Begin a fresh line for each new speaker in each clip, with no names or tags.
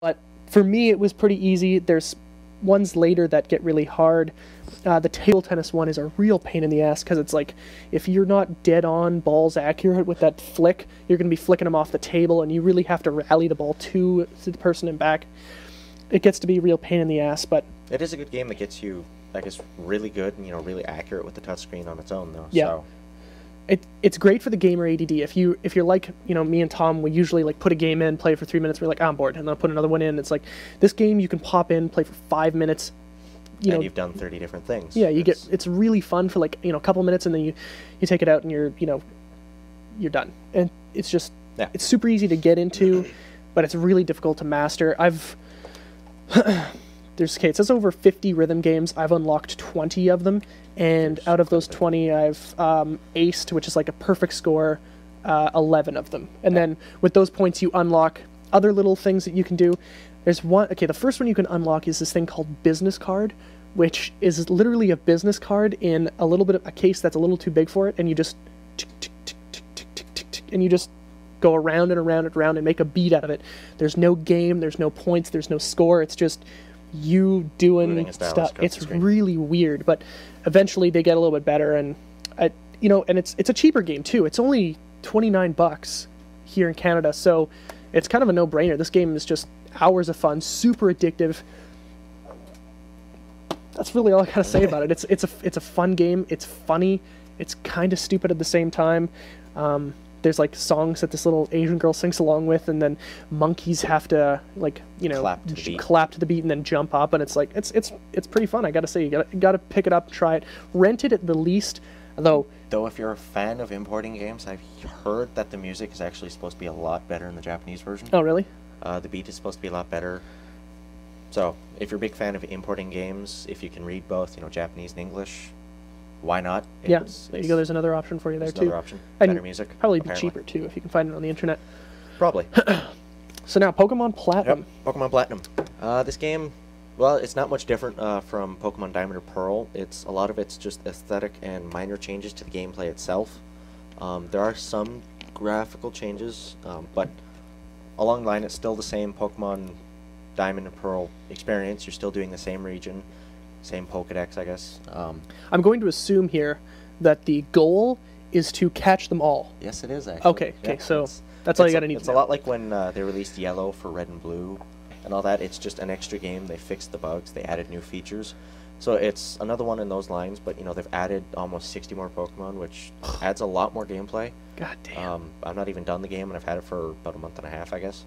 But for me, it was pretty easy. There's ones later that get really hard. The table tennis one is a real pain in the ass because it's like if you're not dead on balls accurate with that flick, you're going to be flicking them off the table, and you really have to rally the ball to the person and back. It gets to be a real pain in the ass, but
it is a good game that gets you, I guess, really good and really accurate with the touchscreen on its own, though.
Yeah.
So.
It's great for the gamer ADD. If you're like, me and Tom, we usually like put a game in, play for 3 minutes, we're like, I'm bored, and then I'll put another one in. It's like this game you can pop in, play for 5 minutes.
And you've done 30 different things.
Yeah, it's really fun for like a couple minutes, and then you take it out and you're done. And it's just it's super easy to get into, but it's really difficult to master. It says over 50 rhythm games. I've unlocked 20 of them, and out of those 20, I've aced, which is like a perfect score, 11 of them. And then with those points, you unlock other little things that you can do. There's one. Okay, the first one you can unlock is this thing called business card, which is literally a business card in a little bit of a case that's a little too big for it, and you just and you just go around and around and around and make a beat out of it. There's no game, there's no points, there's no score. It's just you doing stuff. It's really weird, but eventually they get a little bit better, and and it's a cheaper game too. It's only $29 here in Canada, so it's kind of a no-brainer. This game is just hours of fun, super addictive. That's really all I gotta say about it. It's a fun game. It's funny. It's kind of stupid at the same time. There's like songs that this little Asian girl sings along with, and then monkeys have to clap to the beat and then jump up, and it's like it's pretty fun. I gotta say, you gotta pick it up, try it, rent it at the least. Though
if you're a fan of importing games, I've heard that the music is actually supposed to be a lot better in the Japanese version.
Oh, really?
The beat is supposed to be a lot better. So if you're a big fan of importing games, if you can read both, Japanese and English, why not?
There you go. There's another option for you there too.
Another option. Better music.
Probably be cheaper too if you can find it on the internet.
Probably.
So now Pokemon Platinum.
Yep, Pokemon Platinum. This game, well, it's not much different from Pokemon Diamond or Pearl. A lot of it's just aesthetic and minor changes to the gameplay itself. There are some graphical changes, but along the line, it's still the same Pokemon Diamond and Pearl experience. You're still doing the same region. Same Pokedex, I guess.
I'm going to assume here that the goal is to catch them all.
Yes, it is, actually.
Okay, so that's all you gotta need to know.
It's a lot like when they released Yellow for Red and Blue and all that. It's just an extra game. They fixed the bugs. They added new features. So it's another one in those lines, but, they've added almost 60 more Pokemon, which adds a lot more gameplay.
God damn.
I've not even done the game, and I've had it for about a month and a half, I guess.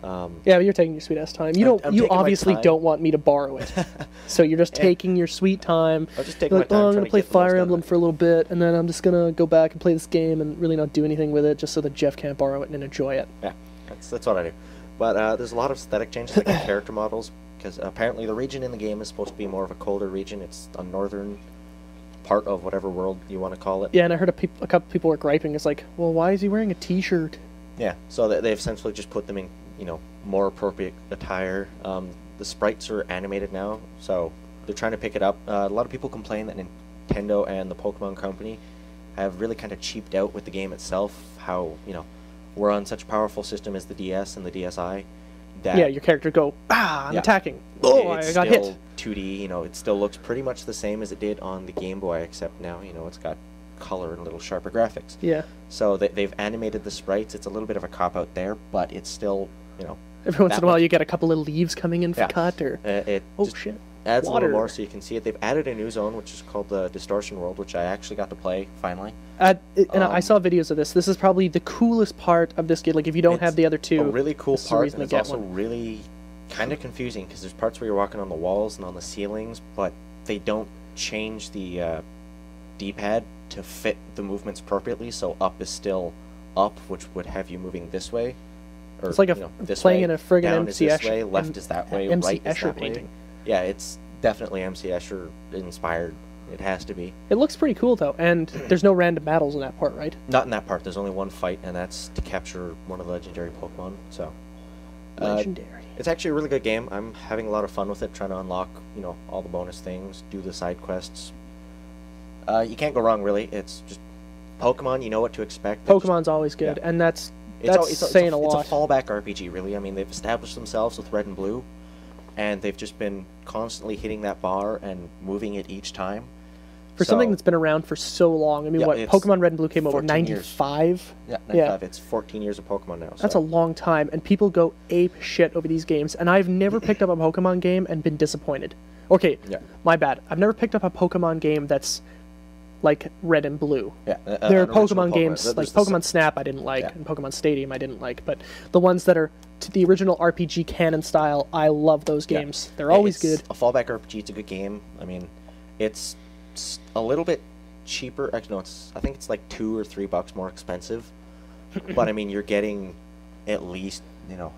Yeah, but you're taking your sweet ass time. You obviously don't want me to borrow it, so you're just taking your sweet time.
I'll just take my time.
I'm gonna play Fire Emblem for a little bit, and then I'm just gonna go back and play this game and really not do anything with it, just so that Jeff can't borrow it and enjoy it.
Yeah, that's what I do. But there's a lot of aesthetic changes, like the character models, because apparently the region in the game is supposed to be more of a colder region. It's a northern part of whatever world you want to call it.
Yeah, and I heard a couple people were griping. It's like, well, why is he wearing a T-shirt?
Yeah, so they've essentially just put them in more appropriate attire. The sprites are animated now, so they're trying to pick it up. A lot of people complain that Nintendo and the Pokemon Company have really kind of cheaped out with the game itself. How, we're on such a powerful system as the DS and the DSi. That
your character go, I'm attacking. Oh, I got hit.
2D, it still looks pretty much the same as it did on the Game Boy, except now, it's got color and a little sharper graphics.
Yeah.
So they've animated the sprites. It's a little bit of a cop-out there, but it's still,
every once in a while you get a couple of leaves coming in for cut, or shit,
adds a little more so you can see it. They've added a new zone, which is called the Distortion World, which I actually got to play finally.
And I saw videos of this. This is probably the coolest part of this game. Like, if you don't have the other two,
a really cool part, and it's also really kind of confusing because there's parts where you're walking on the walls and on the ceilings, but they don't change the D-pad to fit the movements appropriately. So up is still up, which would have you moving this way. Or,
it's like playing in a friggin'
down
MC
is this
Escher
way, left is that way,
MC
right is
Escher
that
painting.
way. Yeah, it's definitely MC Escher inspired. It has to be.
It looks pretty cool though, and there's no random battles in that part, right?
Not in that part. There's only one fight, and that's to capture one of the legendary Pokemon. So
legendary.
It's actually a really good game. I'm having a lot of fun with it, trying to unlock all the bonus things, do the side quests. You can't go wrong, really. It's just Pokemon. You know what to expect.
Pokemon's always good, and That's saying a lot.
It's a fallback RPG, really. I mean, they've established themselves with Red and Blue, and they've just been constantly hitting that bar and moving it each time.
For something that's been around for so long. I mean, what, Pokemon Red and Blue came out in 95?
Yeah, 95. It's 14 years of Pokemon now. So.
That's a long time, and people go ape shit over these games, and I've never picked up a Pokemon game and been disappointed. Okay, my bad. I've never picked up a Pokemon game that's like Red and Blue.
Yeah,
there are Pokemon games, like Pokemon Snap I didn't like, and Pokemon Stadium I didn't like, but the ones that are to the original RPG canon style, I love those games. They're always good.
A fallback RPG, it's a good game. I mean, it's a little bit cheaper. Actually, no, I think it's like $2 or $3 more expensive. But I mean, you're getting at least,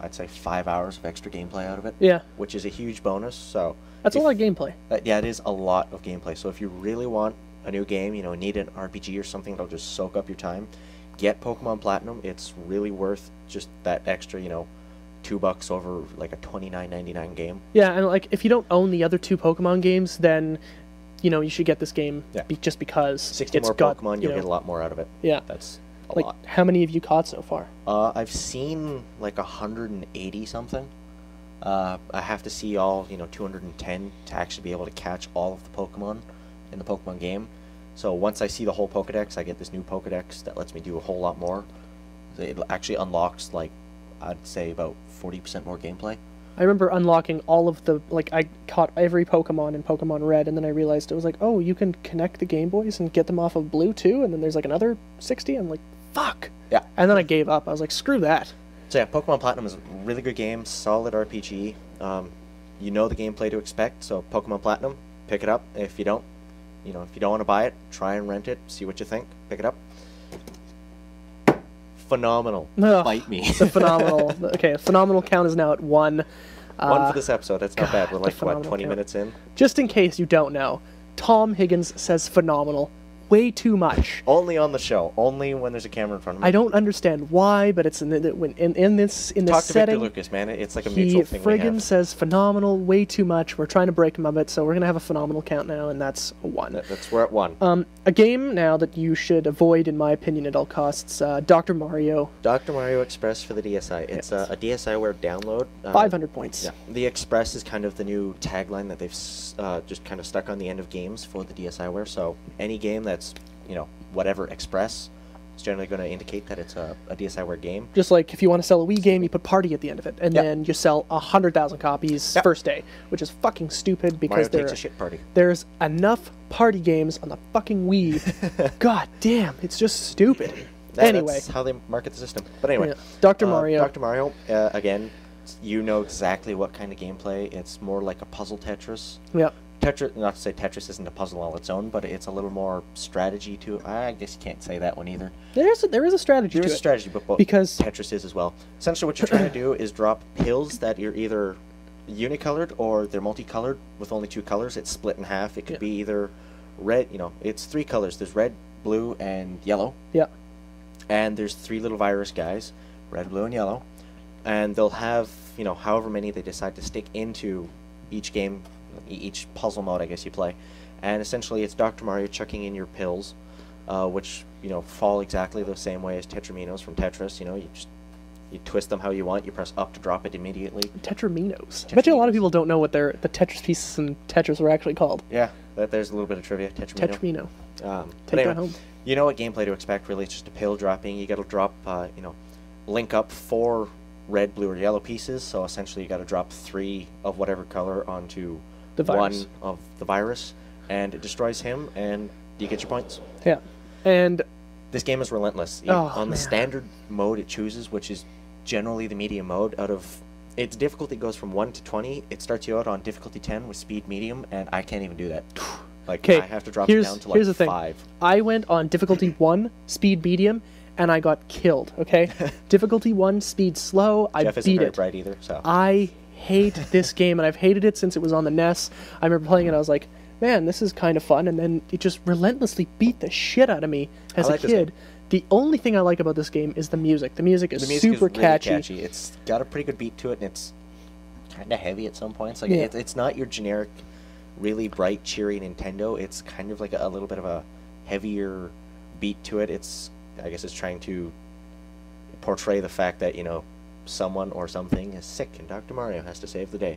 I'd say 5 hours of extra gameplay out of it.
Yeah.
Which is a huge bonus. So
that's a lot of gameplay.
Yeah, it is a lot of gameplay. So if you really want a new game, need an RPG or something that'll just soak up your time, get Pokemon Platinum. It's really worth just that extra, $2 over like a $29.99 game.
Yeah, and like if you don't own the other 2 Pokemon games, then you should get this game just because
60 more Pokemon, you'll get a lot more out of it.
Yeah.
That's a lot.
How many have you caught so far?
I've seen like 180 something. I have to see all, 210 to actually be able to catch all of the Pokemon in the Pokemon game. So once I see the whole Pokedex, I get this new Pokedex that lets me do a whole lot more. It actually unlocks, like, I'd say about 40% more gameplay.
I remember unlocking all of the, I caught every Pokemon in Pokemon Red, and then I realized it was like, oh, you can connect the Game Boys and get them off of Blue too, and then there's like another 60. I'm like, fuck.
Yeah.
And then I gave up. I was like, screw that.
So yeah, Pokemon Platinum is a really good game, solid RPG. You know the gameplay to expect, so Pokemon Platinum, pick it up. If you don't, if you don't want to buy it, try and rent it, see what you think, pick it up. Phenomenal. Bite me.
The phenomenal. Okay, phenomenal count is now at 1.
1 for this episode. That's not bad. We're like, what, 20 minutes in?
Just in case you don't know, Tom Higgins says phenomenal way too much.
Only on the show. Only when there's a camera in front of me.
I don't understand why, but it's in this setting.
Talk to Victor Lucas, man. It's like a mutual thing we have.
He friggin' says phenomenal way too much. We're trying to break him of it, so we're gonna have a phenomenal count now, and that's a 1.
We're at 1.
A game now that you should avoid, in my opinion, at all costs. Dr. Mario.
Dr. Mario Express for the DSi. It's a DSiWare download.
500 points.
Yeah. The Express is kind of the new tagline that they've just kind of stuck on the end of games for the DSiWare. So any game that's whatever Express, it's generally going to indicate that it's a DSiWare game.
Just like if you want to sell a Wii game, you put Party at the end of it, and then you sell 100,000 copies first day, which is fucking stupid because
Mario takes a shit party.
There's enough party games on the fucking Wii. God damn, it's just stupid. Anyway,
that's how they market the system. But anyway,
Dr. Mario.
Dr. Mario, again, you know exactly what kind of gameplay. It's more like a puzzle Tetris.
Yeah.
Tetris, not to say Tetris isn't a puzzle all its own, but it's a little more strategy to it. I guess you can't say that one either.
There is a strategy to it.
There is a strategy, but because Tetris is as well. Essentially what you're trying to do is drop pills that are either unicolored or they're multicolored with only 2 colors. It's split in half. It could be either red, it's 3 colors. There's red, blue, and yellow.
Yeah.
And there's 3 little virus guys, red, blue, and yellow. And they'll have, however many they decide to stick into each game, each puzzle mode, I guess you play. And essentially it's Dr. Mario chucking in your pills, which, fall exactly the same way as Tetraminos from Tetris. You twist them how you want, you press up to drop it immediately.
Tetraminos. I bet you a lot of people don't know what the Tetris pieces in Tetris were actually called.
Yeah, there's a little bit of trivia. Tetramino.
Take that home.
You know what gameplay to expect, really. It's just a pill dropping. You gotta drop, link up 4 red, blue, or yellow pieces, so essentially you gotta drop 3 of whatever color onto
the virus.
1 of the virus, and it destroys him, and you get your points.
Yeah. And
this game is relentless. On the standard mode it chooses, which is generally the medium mode, out of its difficulty goes from 1 to 20. It starts you out on difficulty 10 with speed medium, and I can't even do that. Like, I have to drop it down to like 5.
I went on difficulty 1, speed medium, and I got killed, okay? Difficulty 1, speed slow, I
Jeff
beat
isn't very
it.
bright either, so.
I hate this game, and I've hated it since it was on the NES. I remember playing it, I was like, man, this is kind of fun, and then it just relentlessly beat the shit out of me as a kid. The only thing I like about this game is the music. The music is super catchy.
It's got a pretty good beat to it, and it's kind of heavy at some points. Like it's not your generic, really bright, cheery Nintendo. It's kind of like a little bit of a heavier beat to it. I guess it's trying to portray the fact that, you know, someone or something is sick and Dr. Mario has to save the day.